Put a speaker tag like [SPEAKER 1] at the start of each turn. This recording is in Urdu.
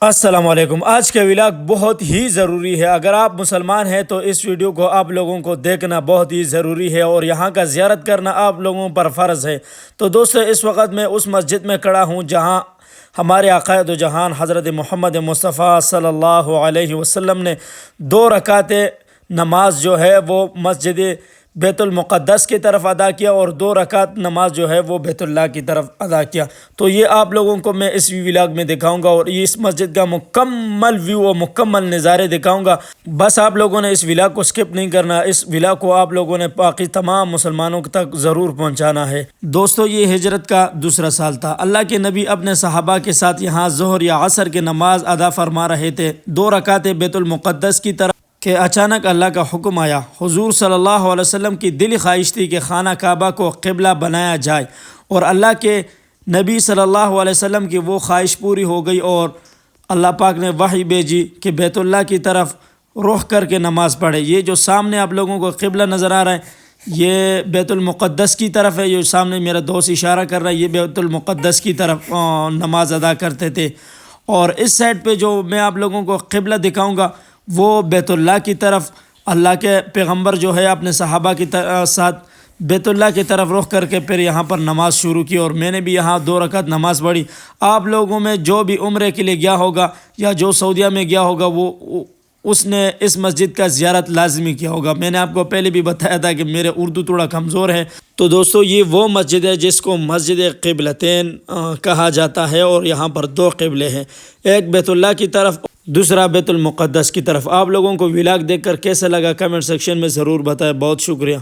[SPEAKER 1] السلام علیکم۔ آج کا ولاگ بہت ہی ضروری ہے۔ اگر آپ مسلمان ہیں تو اس ویڈیو کو آپ لوگوں کو دیکھنا بہت ہی ضروری ہے اور یہاں کا زیارت کرنا آپ لوگوں پر فرض ہے۔ تو دوستو، اس وقت میں اس مسجد میں کھڑا ہوں جہاں ہمارے آقا دو جہان حضرت محمد مصطفیٰ صلی اللہ علیہ وسلم نے 2 رکعت نماز جو ہے وہ مسجد بیت المقدس کی طرف ادا کیا اور 2 رکعت نماز جو ہے وہ بیت اللہ کی طرف ادا کیا۔ تو یہ آپ لوگوں کو میں اس ولاگ میں دکھاؤں گا اور اس مسجد کا مکمل ویو و مکمل نظارے دکھاؤں گا۔ بس آپ لوگوں نے اس ولاگ کو سکپ نہیں کرنا، اس ولاگ کو آپ لوگوں نے باقی تمام مسلمانوں تک ضرور پہنچانا ہے۔ دوستو، یہ ہجرت کا دوسرا سال تھا۔ اللہ کے نبی اپنے صحابہ کے ساتھ یہاں ظہر یا عصر کی نماز ادا فرما رہے تھے، 2 رکعت بیت المقدس کی طرف کہ اچانک اللہ کا حکم آیا۔ حضور صلی اللہ علیہ وسلم کی دلی خواہش تھی کہ خانہ کعبہ کو قبلہ بنایا جائے، اور اللہ کے نبی صلی اللہ علیہ وسلم کی وہ خواہش پوری ہو گئی اور اللہ پاک نے وحی بھیجی کہ بیت اللہ کی طرف رخ کر کے نماز پڑھے۔ یہ جو سامنے آپ لوگوں کو قبلہ نظر آ رہا ہے، یہ بیت المقدس کی طرف ہے۔ یہ سامنے میرا دوست اشارہ کر رہا ہے، یہ بیت المقدس کی طرف نماز ادا کرتے تھے۔ اور اس سائڈ پہ جو میں آپ لوگوں کو قبلہ دکھاؤں گا وہ بیت اللہ کی طرف، اللہ کے پیغمبر جو ہے اپنے صحابہ کے ساتھ بیت اللہ کی طرف رخ کر کے پھر یہاں پر نماز شروع کی، اور میں نے بھی یہاں 2 رکعت نماز پڑھی۔ آپ لوگوں میں جو بھی عمرے کے لیے گیا ہوگا یا جو سعودیہ میں گیا ہوگا وہ اس نے اس مسجد کا زیارت لازمی کیا ہوگا۔ میں نے آپ کو پہلے بھی بتایا تھا کہ میرے اردو تھوڑا کمزور ہے۔ تو دوستو، یہ وہ مسجد ہے جس کو مسجد قبلتین کہا جاتا ہے، اور یہاں پر 2 قبلے ہیں، ایک بیت اللہ کی طرف، دوسرا بیت المقدس کی طرف۔ آپ لوگوں کو ولاگ دیکھ کر کیسا لگا کمنٹ سیکشن میں ضرور بتائیں۔ بہت شکریہ۔